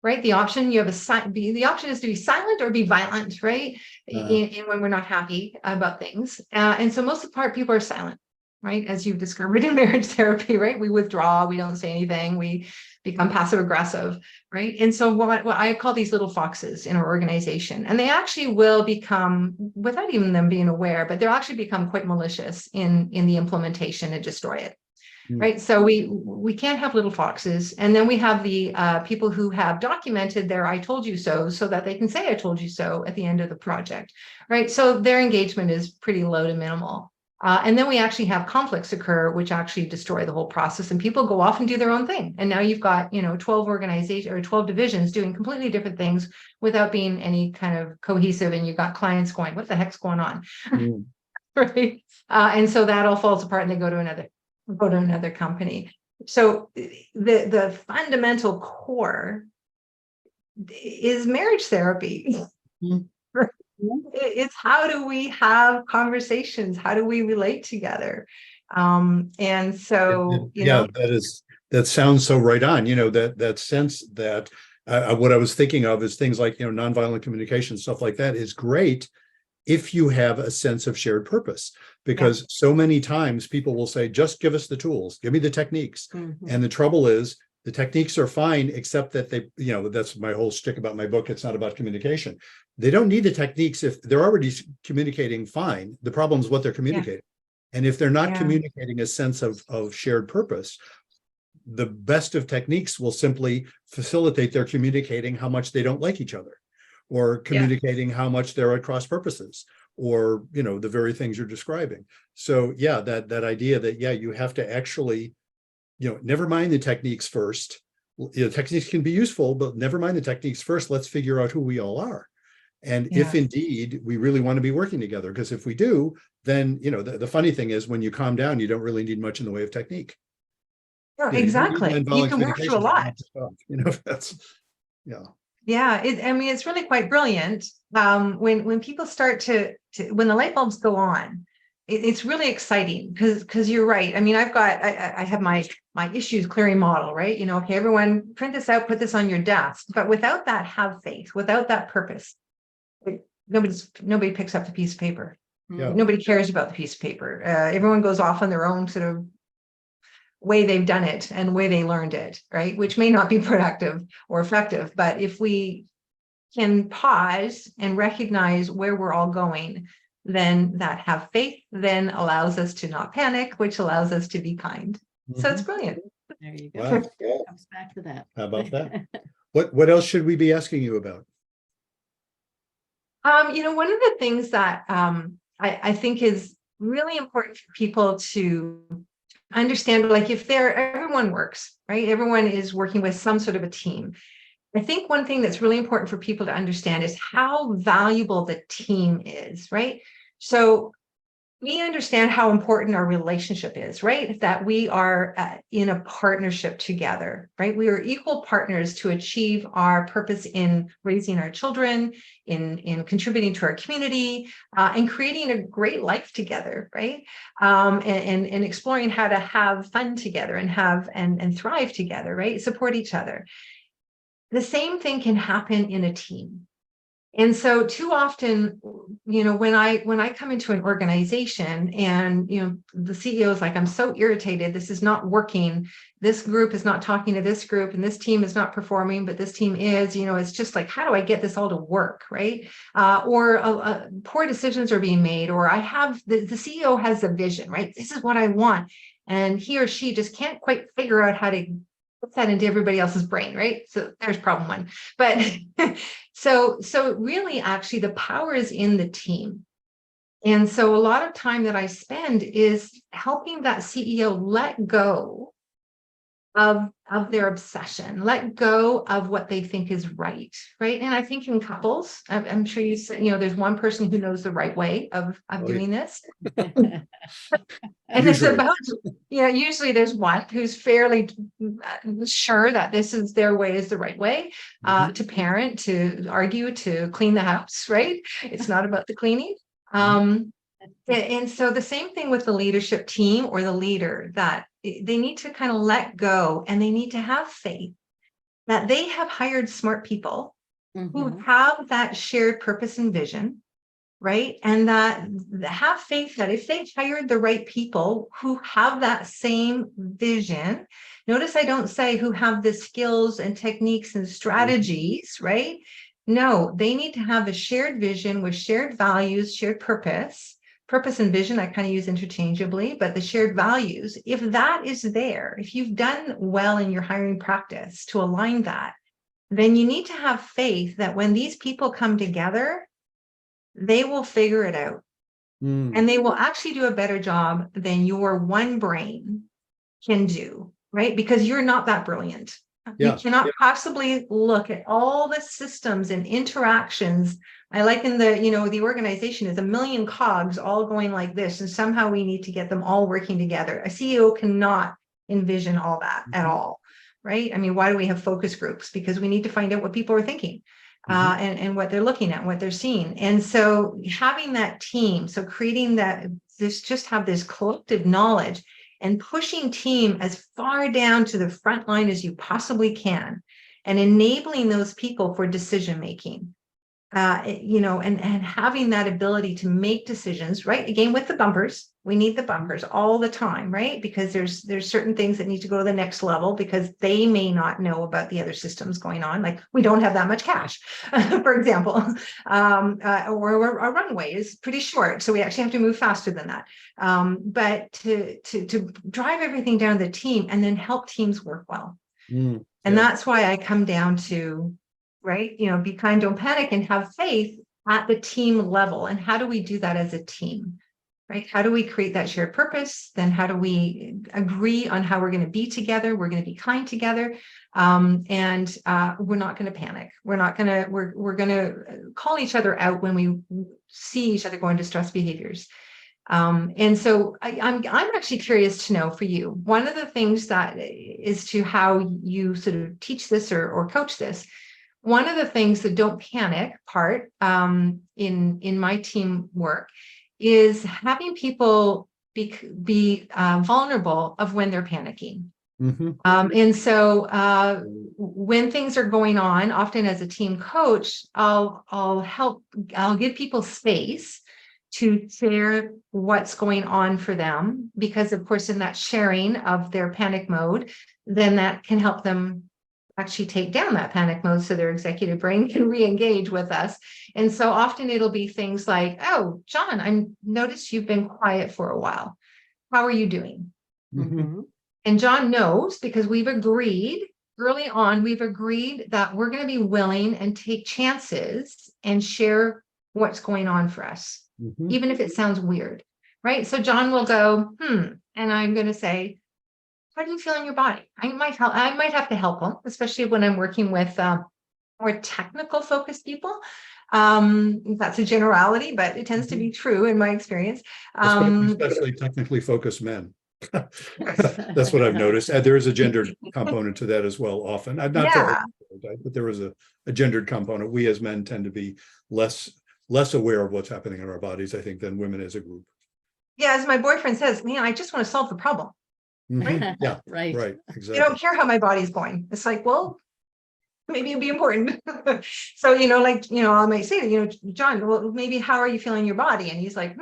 right? The option the option is to be silent or be violent, right? In when we're not happy about things. And so most of the part, people are silent, right? As you've discovered in marriage therapy, right? We withdraw, we don't say anything, we become passive aggressive, right? And so what I call these little foxes in our organization, and they actually will become, without even them being aware, but they'll actually become quite malicious in the implementation and destroy it. Right. So we can't have little foxes. And then we have the people who have documented their I told you so that they can say I told you so at the end of the project. Right. So their engagement is pretty low to minimal. And then we actually have conflicts occur, which actually destroy the whole process. And people go off and do their own thing. And now you've got, 12 organizations or 12 divisions doing completely different things without being any kind of cohesive. And you've got clients going, what the heck's going on? Right. And so that all falls apart and they go to another company. So the fundamental core is marriage therapy. It's how do we have conversations? How do we relate together? And so, that sounds so right on. That sense that what I was thinking of is things like, nonviolent communication, stuff like that is great if you have a sense of shared purpose, because so many times people will say, just give us the tools, give me the techniques. And the trouble is the techniques are fine, except that they, that's my whole shtick about my book. It's not about communication. They don't need the techniques if they're already communicating fine. The problem is what they're communicating. And if they're not communicating a sense of shared purpose, the best of techniques will simply facilitate their communicating how much they don't like each other, or communicating how much they're at cross purposes, or, the very things you're describing. So that idea that, you have to actually, never mind the techniques first. Techniques can be useful, but never mind the techniques first. Let's figure out who we all are. And if indeed we really want to be working together, because if we do, then, the funny thing is when you calm down, you don't really need much in the way of technique. Exactly. You can work through a lot. That's, Yeah, it's really quite brilliant. When people start to when the light bulbs go on, it's really exciting because you're right. I have my issues clearing model, right? Okay, everyone print this out, put this on your desk. But without that, have faith. Without that purpose, nobody picks up the piece of paper. Nobody cares about the piece of paper. Everyone goes off on their own sort of way they've done it and way they learned it, right? Which may not be productive or effective, but if we can pause and recognize where we're all going, then that have faith then allows us to not panic, which allows us to be kind. So it's brilliant. There you go. Wow. Comes back to that. How about that? What else should we be asking you about? One of the things that I think is really important for people to understand, like if everyone works, right? Everyone is working with some sort of a team. I think one thing that's really important for people to understand is how valuable the team is, right? So we understand how important our relationship is, right? That we are in a partnership together, right? We are equal partners to achieve our purpose in raising our children, in contributing to our community, and creating a great life together, right? And exploring how to have fun together and thrive together, right? Support each other. The same thing can happen in a team. And so too often, when I come into an organization and, the CEO is like, I'm so irritated. This is not working. This group is not talking to this group and this team is not performing, but this team is, it's just like, how do I get this all to work? Right. Or poor decisions are being made, or I have the CEO has a vision, right? This is what I want. And he or she just can't quite figure out how to put that into everybody else's brain, right? So there's problem one. But so really, actually, the power is in the team. And so a lot of time that I spend is helping that CEO let go of their obsession, let go of what they think is right, right? And I think in couples, I'm sure you said, there's one person who knows the right way of doing this. And it's about, usually there's one who's fairly sure that this is their way is the right way to parent, to argue, to clean the house, right? It's not about the cleaning. And so the same thing with the leadership team or the leader, that they need to kind of let go and they need to have faith that they have hired smart people who Mhm. have that shared purpose and vision, right? And that have faith that if they hired the right people who have that same vision, notice I don't say who have the skills and techniques and strategies, right? No, they need to have a shared vision with shared values, shared purpose. Purpose and vision, I kind of use interchangeably, but the shared values, if that is there, if you've done well in your hiring practice to align that, then you need to have faith that when these people come together, they will figure it out Mm. and they will actually do a better job than your one brain can do, right? Because you're not that brilliant. You Yeah. cannot possibly look at all the systems and interactions. I liken the organization is a million cogs all going like this, and somehow we need to get them all working together. A CEO cannot envision all that at Mhm. all, right? I mean, why do we have focus groups? Because we need to find out what people are thinking. And what they're looking at, what they're seeing. And so having that team, so creating that, just have this collective knowledge and pushing team as far down to the front line as you possibly can and enabling those people for decision making. And having that ability to make decisions, right? Again, with the bumpers, we need the bumpers all the time, right? Because there's certain things that need to go to the next level because they may not know about the other systems going on. Like we don't have that much cash, for example, or our runway is pretty short, so we actually have to move faster than that. But to drive everything down the team and then help teams work well, Mm. and Yeah. that's why I come down to, right, be kind, don't panic, and have faith at the team level. And how do we do that as a team, right? How do we create that shared purpose? Then how do we agree on how we're going to be together? We're going to be kind together. And we're not going to panic. We're going to call each other out when we see each other go into stress behaviors. And so I'm actually curious to know for you, one of the things that is to how you sort of teach this or coach this. One of the things, the don't panic part in my team work is having people be vulnerable of when they're panicking. Mm-hmm. And so when things are going on, often as a team coach, I'll give people space to share what's going on for them, because of course, in that sharing of their panic mode, then that can help them actually take down that panic mode so their executive brain can re-engage with us. And so often it'll be things like, oh, John, I noticed you've been quiet for a while. How are you doing? Mm-hmm. Mhm. And John knows, because we've agreed early on, that we're going to be willing and take chances and share what's going on for us, Mm-hmm. even if it sounds weird, right? So John will go, and I'm going to say, how do you feel in your body? I might have to help him, especially when I'm working with more technical focused people. That's a generality, but it tends to be true in my experience. Especially technically focused men. That's what I've noticed. There is a gendered component to that as well, often. Not to, Yeah. but there is a gendered component. We as men tend to be less aware of what's happening in our bodies, I think, than women as a group. Yeah, as my boyfriend says, man, I just want to solve the problem. Mhm. Yeah, Right. right, You exactly. don't care how my body's going. It's like, well, maybe it'd be important. So, I might say to, John, well, maybe how are you feeling your body? And he's like,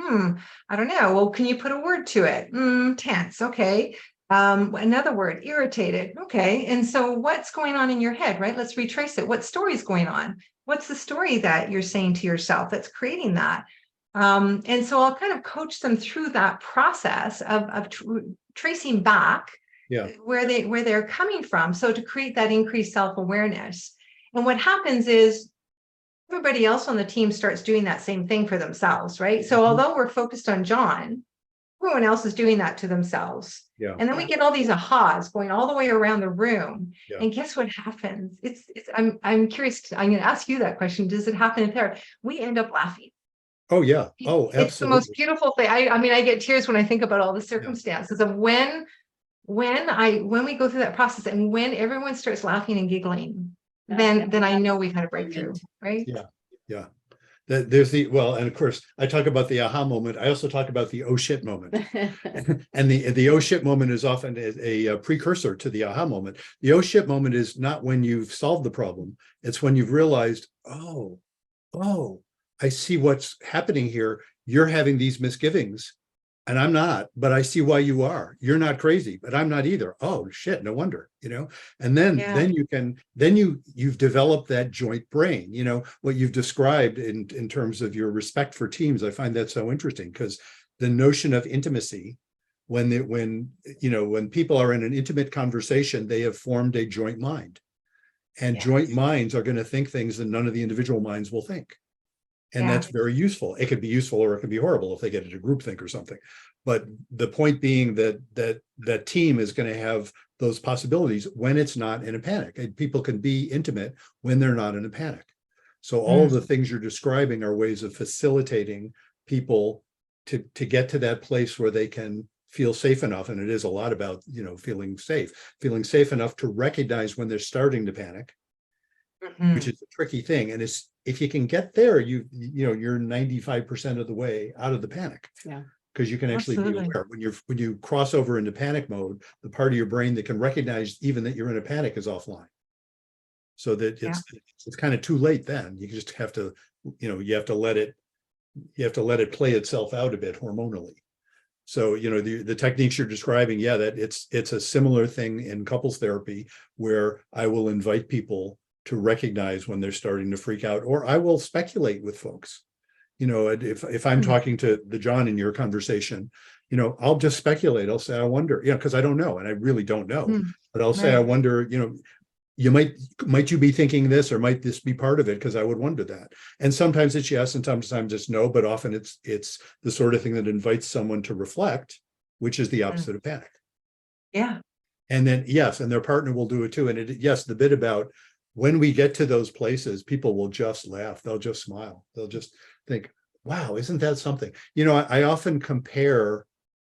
I don't know. Well, can you put a word to it? Tense. Okay. Another word, irritated. Okay. And so what's going on in your head, right? Let's retrace it. What story's going on? What's the story that you're saying to yourself that's creating that? And so I'll kind of coach them through that process of tracing back Yeah. where they're coming from. So to create that increased self-awareness. And what happens is everybody else on the team starts doing that same thing for themselves, right? So although we're focused on John, everyone else is doing that to themselves. Yeah. And then we get all these ahas going all the way around the room. Yeah. And guess what happens? I'm curious. I'm going to ask you that question. Does it happen in therapy? We end up laughing. Oh, yeah. Oh, It's the most absolutely. beautiful thing. I mean, I get tears when I think about all the circumstances of when we go through that process and when everyone starts laughing and giggling, then I know we've had a breakthrough, right? Yeah. Yeah. There's well, and of course, I talk about the aha moment. I also talk about the oh shit moment. And the oh shit moment is often a precursor to the aha moment. The oh shit moment is not when you've solved the problem. It's when you've realized, oh, I see what's happening here. You're having these misgivings and I'm not, but I see why you are. You're not crazy, but I'm not either. Oh shit, no wonder, And then you've developed that joint brain, what you've described in terms of your respect for teams. I find that so interesting because the notion of intimacy, when people are in an intimate conversation, they have formed a joint mind. And joint minds are going to think things that none of the individual minds will think. And that's very useful. It could be useful or it could be horrible if they get into groupthink or something. But the point being that team is going to have those possibilities when it's not in a panic. And people can be intimate when they're not in a panic. So all of the things you're describing are ways of facilitating people to get to that place where they can feel safe enough. And it is a lot about, feeling safe enough to recognize when they're starting to panic, which is a tricky thing. And it's, if you can get there, you're 95% of the way out of the panic. Yeah. Because you can actually be aware when you cross over into panic mode, the part of your brain that can recognize even that you're in a panic is offline. So that it's kind of too late then. You just have to, you have to let it play itself out a bit hormonally. So, the techniques you're describing, that it's a similar thing in couples therapy where I will invite people to recognize when they're starting to freak out, or I will speculate with folks. If I'm talking to the John in your conversation, I'll just speculate. I'll say, I wonder, because I don't know, and I really don't know, but I'll say, I wonder, might you be thinking this, or might this be part of it? Because I would wonder that. And sometimes it's yes, and sometimes it's no, but often it's the sort of thing that invites someone to reflect, which is the opposite of panic. Yeah. And then, yes, and their partner will do it too. And the bit about when we get to those places, people will just laugh. They'll just smile. They'll just think, wow, isn't that something? I often compare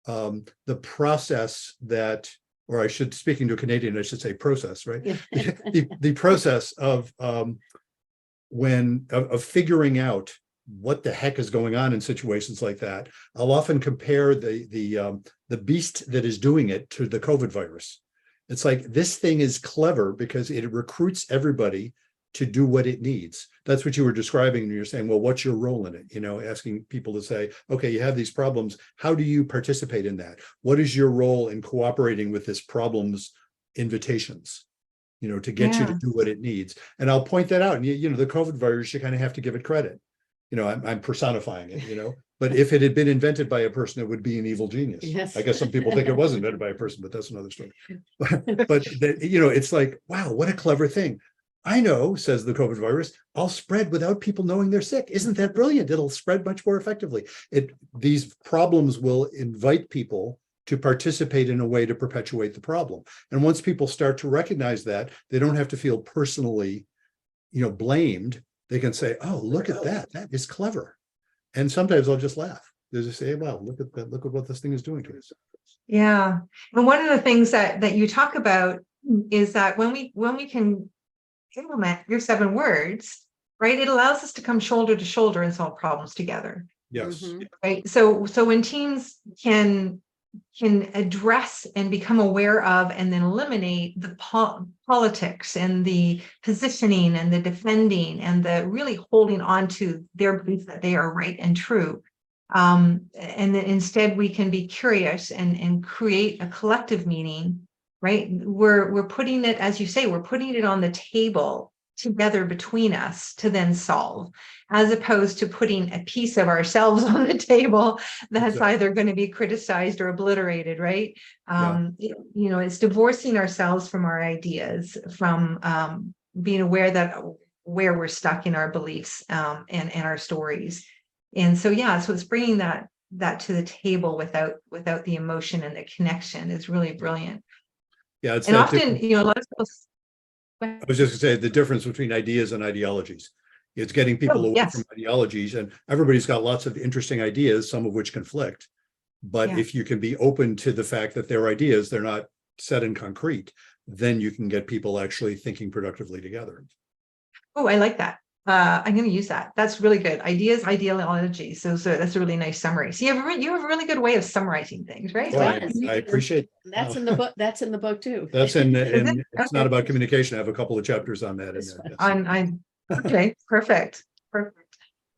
the process that, or I should, speaking to a Canadian, I should say process, right? the process of figuring out what the heck is going on in situations like that. I'll often compare the beast that is doing it to the COVID virus. It's like, this thing is clever because it recruits everybody to do what it needs. That's what you were describing. And you're saying, well, what's your role in it? Asking people to say, okay, you have these problems. How do you participate in that? What is your role in cooperating with this problem's invitations, to get you to do what it needs? And I'll point that out. And, the COVID virus, you kind of have to give it credit. I'm personifying it, but if it had been invented by a person, it would be an evil genius. Yes. I guess some people think it was invented by a person, but that's another story. but it's like, wow, what a clever thing. I know, says the COVID virus, I'll spread without people knowing they're sick. Isn't that brilliant? It'll spread much more effectively. These problems will invite people to participate in a way to perpetuate the problem. And once people start to recognize that, they don't have to feel personally, blamed. They can say, oh, look at that. That is clever. And sometimes I'll just laugh. They'll just say, wow, look at that. Look at what this thing is doing to us. Yeah. And one of the things that you talk about is that when we can implement your 7 words, right, it allows us to come shoulder to shoulder and solve problems together. Yes. Right. So when teams can address and become aware of and then eliminate the politics and the positioning and the defending and the really holding on to their belief that they are right and true. And then instead we can be curious and create a collective meaning, right? We're putting it, as you say, we're putting it on the table together between us to then solve, as opposed to putting a piece of ourselves on the table that's either going to be criticized or obliterated, right? It's divorcing ourselves from our ideas, from being aware that where we're stuck in our beliefs and our stories. And so, so it's bringing that to the table without the emotion and the connection is really brilliant. Yeah, it's and often, a lot of people. I was just going to say the difference between ideas and ideologies. It's getting people away from ideologies, and everybody's got lots of interesting ideas, some of which conflict. But if you can be open to the fact that they're ideas, they're not set in concrete, then you can get people actually thinking productively together. Oh, I like that. I'm going to use that. That's really good. Ideas, ideology. So that's a really nice summary. So you have a really good way of summarizing things, right? Well, I, Yes. I appreciate That's in the book. That's in the book too. that's Is it? and it's not Okay. about communication. I have a couple of chapters on that in This there. one. Yes. Okay, perfect. Perfect.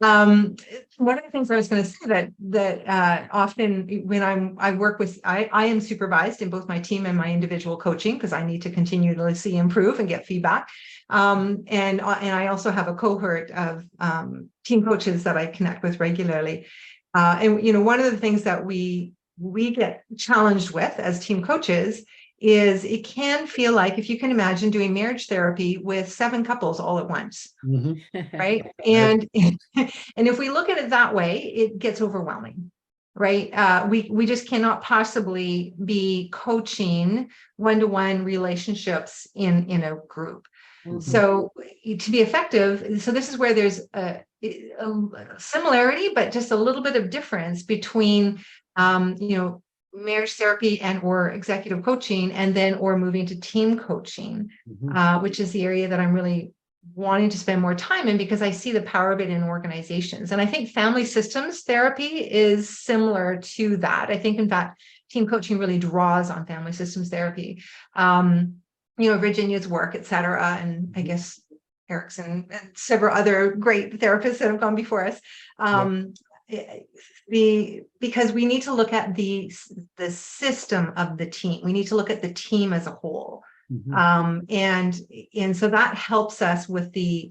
One of the things I was going to say that often when I work with, I am supervised in both my team and my individual coaching because I need to continuously improve and get feedback. And I also have a cohort of team coaches that I connect with regularly. And one of the things that we get challenged with as team coaches is it can feel like, if you can imagine doing marriage therapy with 7 couples all at once, Mhm. right? And if we look at it that way, it gets overwhelming, right? We just cannot possibly be coaching one-to-one relationships in a group. Mhm. So to be effective, so this is where there's a similarity, but just a little bit of difference between, marriage therapy and or executive coaching, and then or moving to team coaching, Mhm. which is the area that I'm really wanting to spend more time in because I see the power of it in organizations. And I think family systems therapy is similar to that. I think, in fact, team coaching really draws on family systems therapy. Virginia's work, et cetera. And I guess Erickson and several other great therapists that have gone before us. Because we need to look at the system of the team. We need to look at the team as a whole. Mhm. And so that helps us with the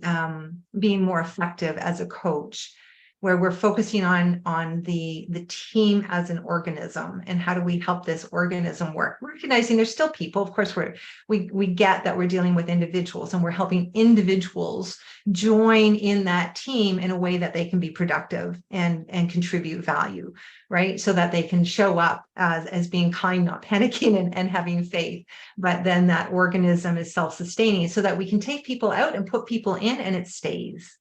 being more effective as a coach, where we're focusing on the team as an organism and how do we help this organism work, recognizing there's still people. Of course, we get that we're dealing with individuals and we're helping individuals join in that team in a way that they can be productive and contribute value, right? So that they can show up as being kind, not panicking, and having faith. But then that organism is self-sustaining so that we can take people out and put people in and it stays.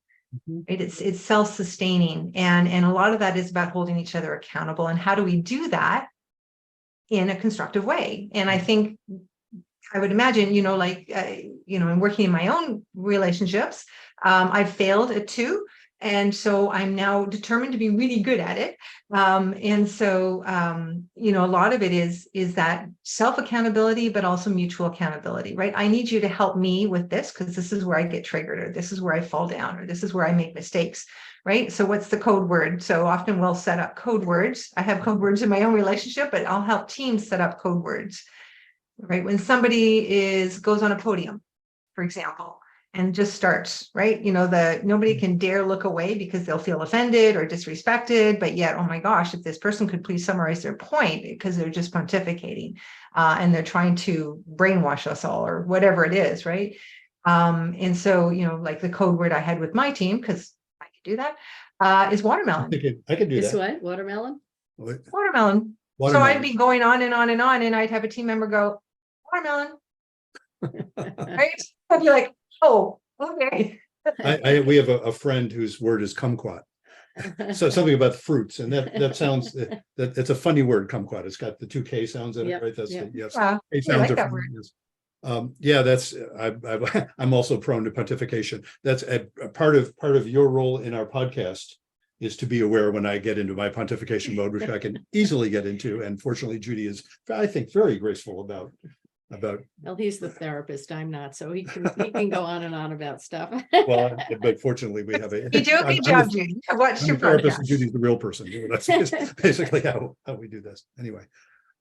Mhm. Right? It's self-sustaining. And a lot of that is about holding each other accountable. And how do we do that in a constructive way? And I think I would imagine, in working in my own relationships, I've failed at 2. And so I'm now determined to be really good at it. And so, a lot of it is that self-accountability, but also mutual accountability, right? I need you to help me with this because this is where I get triggered, or this is where I fall down, or this is where I make mistakes, right? So what's the code word? So often we'll set up code words. I have code words in my own relationship, but I'll help teams set up code words. Right, when somebody goes on a podium, for example, and just starts, right, nobody can dare look away because they'll feel offended or disrespected, but yet, oh my gosh, if this person could please summarize their point, because they're just pontificating and they're trying to brainwash us all or whatever it is, right? And so, like the code word I had with my team, because I could do that, is watermelon. I could do Is that. what? Watermelon? Watermelon. So I'd be going on and on and on, and I'd have a team member go, watermelon, right? I'd be like, oh, okay. We have a friend whose word is kumquat. So something about fruits, and that sounds that it's a funny word, kumquat. It's got the 2 K sounds in it, Yep, right? That's yep. yes. Yeah, K I sounds like are that funny, word. yes. That's I'm also prone to pontification. That's a part of your role in our podcast is to be aware when I get into my pontification mode, which I can easily get into. And fortunately, Judy is, I think, very graceful about. Well, he's the therapist. I'm not, so he can go on and on about stuff. Well, but fortunately, we have a. You do a good job, Judy. I've watched I'm your the therapist, and podcast. Judy's the real person. That's basically how we do this. Anyway,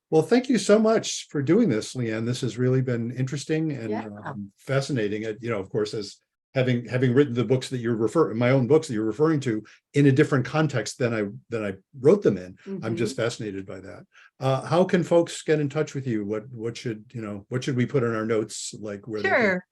well, thank you so much for doing this, Leanne. This has really been interesting and Yeah. fascinating. Of course, as having written the books that my own books that you're referring to in a different context than I wrote them in. I'm just fascinated by that. How can folks get in touch with you? What should we put in our notes, like where they can? Sure.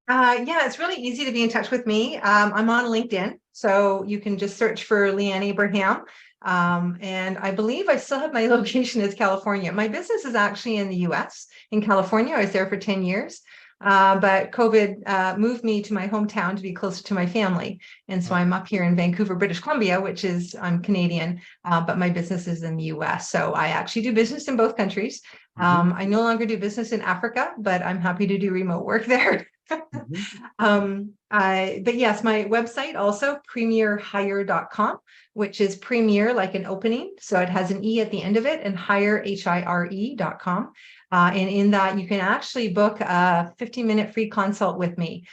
Yeah, it's really easy to be in touch with me. I'm on LinkedIn, so you can just search for Leanne Abraham. And I believe I still have my location as California. My business is actually in the US, in California. I was there for 10 years. But COVID moved me to my hometown to be closer to my family. And so I'm up here in Vancouver, British Columbia, I'm Canadian, but my business is in the US. So I actually do business in both countries. I no longer do business in Africa, but I'm happy to do remote work there. But yes, my website also premierhire.com, which is premier like an opening. So it has an E at the end of it, and hire, HIRE.com. And in that, you can actually book a 15-minute free consult with me.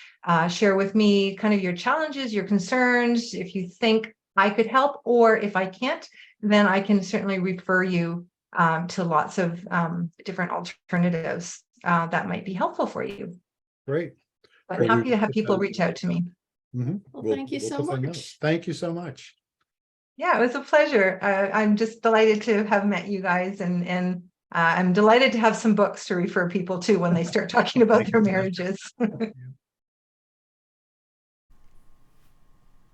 Share with me kind of your challenges, your concerns, if you think I could help, or if I can't, then I can certainly refer you to lots of different alternatives that might be helpful for you. Great. But Well, happy to have people reach out to me. Well, thank you so put that note. much. Thank you so much. Yeah, it was a pleasure. I'm just delighted to have met you guys, and I'm delighted to have some books to refer people to when they start talking about their marriages.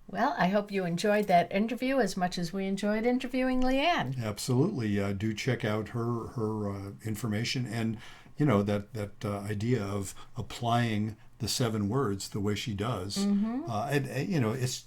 Well, I hope you enjoyed that interview as much as we enjoyed interviewing Leanne. Absolutely. Do check out her information, and that idea of applying the 7 words the way she does. And it's,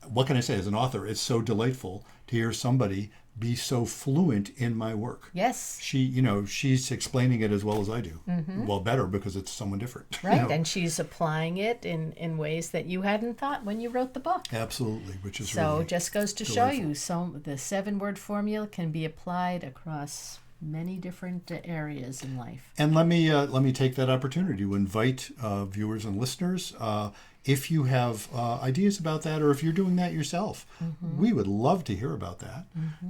what can I say, as an author, it's so delightful to hear somebody be so fluent in my work. Yes. She's explaining it as well as I do. Well, better, because it's someone different. Right. And she's applying it in ways that you hadn't thought when you wrote the book. Absolutely, which is So really just goes to delightful. show you, the 7-word formula can be applied across many different areas in life. And let me take that opportunity to invite viewers and listeners. If you have ideas about that, or if you're doing that yourself, we would love to hear about that.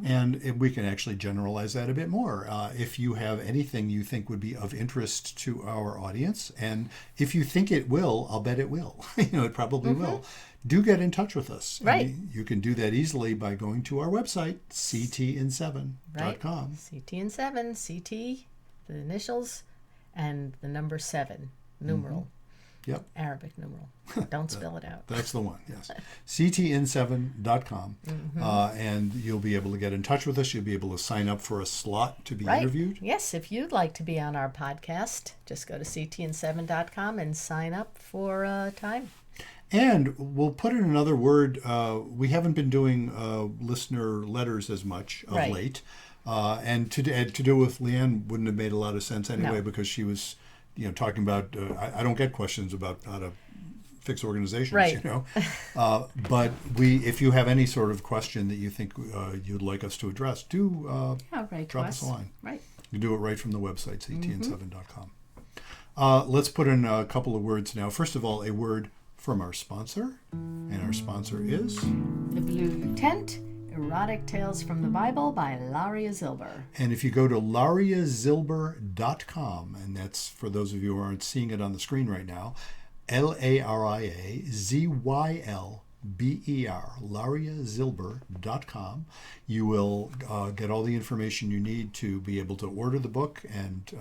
And if we can actually generalize that a bit more. If you have anything you think would be of interest to our audience, and if you think it will, I'll bet it will. It probably will. Do get in touch with us. Right. And you can do that easily by going to our website, ctn7.com. CTN7, CT, the initials, and the number 7, numeral. Yep. Arabic numeral. Don't spell it out. That's the one, yes. ctn7.com. And you'll be able to get in touch with us. You'll be able to sign up for a slot to be interviewed. Yes, if you'd like to be on our podcast, just go to ctn7.com and sign up for time. And we'll put in another word. We haven't been doing listener letters as much of late. And to do with Leanne wouldn't have made a lot of sense anyway, because she was talking about, I don't get questions about how to fix organizations, right. But if you have any sort of question that you think you'd like us to address, do drop us a line. Right. You do it right from the website, ctn7.com. Let's put in a couple of words now. First of all, a word from our sponsor, and our sponsor is The Blue Tent, Erotic Tales from the Bible by Laria Zilber. And if you go to lariazilber.com, and that's for those of you who aren't seeing it on the screen right now, LARIAZYLBER, lariazilber.com, you will get all the information you need to be able to order the book, and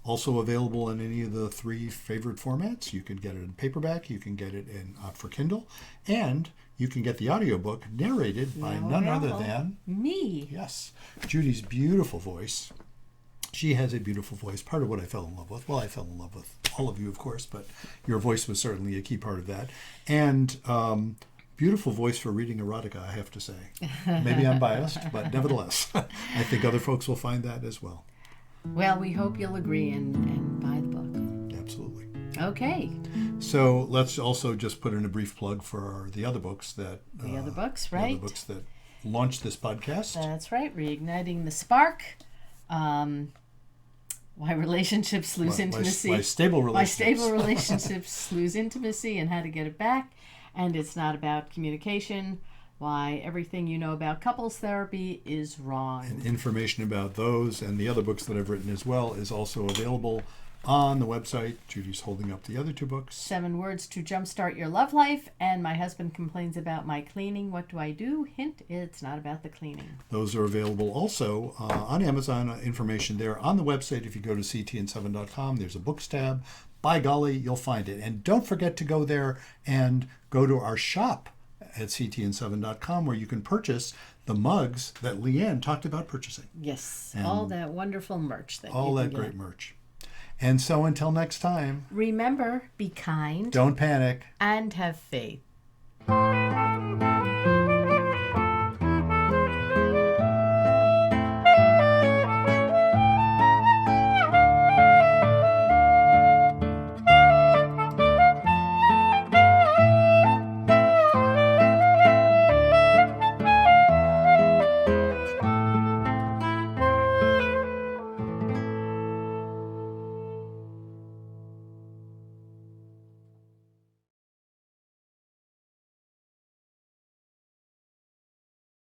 also available in any of the 3 favorite formats. You can get it in paperback, you can get it in for Kindle, and you can get the audiobook narrated by none other than me. Yes, Judy's beautiful voice. She has a beautiful voice, part of what I fell in love with. Well, I fell in love with all of you, of course, but your voice was certainly a key part of that. And beautiful voice for reading erotica, I have to say. Maybe I'm biased, but nevertheless, I think other folks will find that as well. Well, we hope you'll agree and buy the book. Absolutely. Okay. So let's also just put in a brief plug for the other books that... The other books, right? The other books that launched this podcast. That's right. Reigniting the Spark. Why relationships lose intimacy. Why stable relationships. Why stable relationships lose intimacy and how to get it back. And it's not about communication. Why everything you know about couples therapy is wrong. And information about those and the other books that I've written as well is also available on the website. Judy's holding up the other 2 books. 7 Words to Jumpstart Your Love Life, and My Husband Complains About My Cleaning. What do I do? Hint, it's not about the cleaning. Those are available also on Amazon. Information there on the website. If you go to ctn7.com, there's a books tab. By golly, you'll find it. And don't forget to go there and go to our shop at ctn7.com, where you can purchase the mugs that Leanne talked about purchasing. Yes, and all that wonderful merch. All that great merch. And so until next time, remember, be kind. Don't panic. And have faith.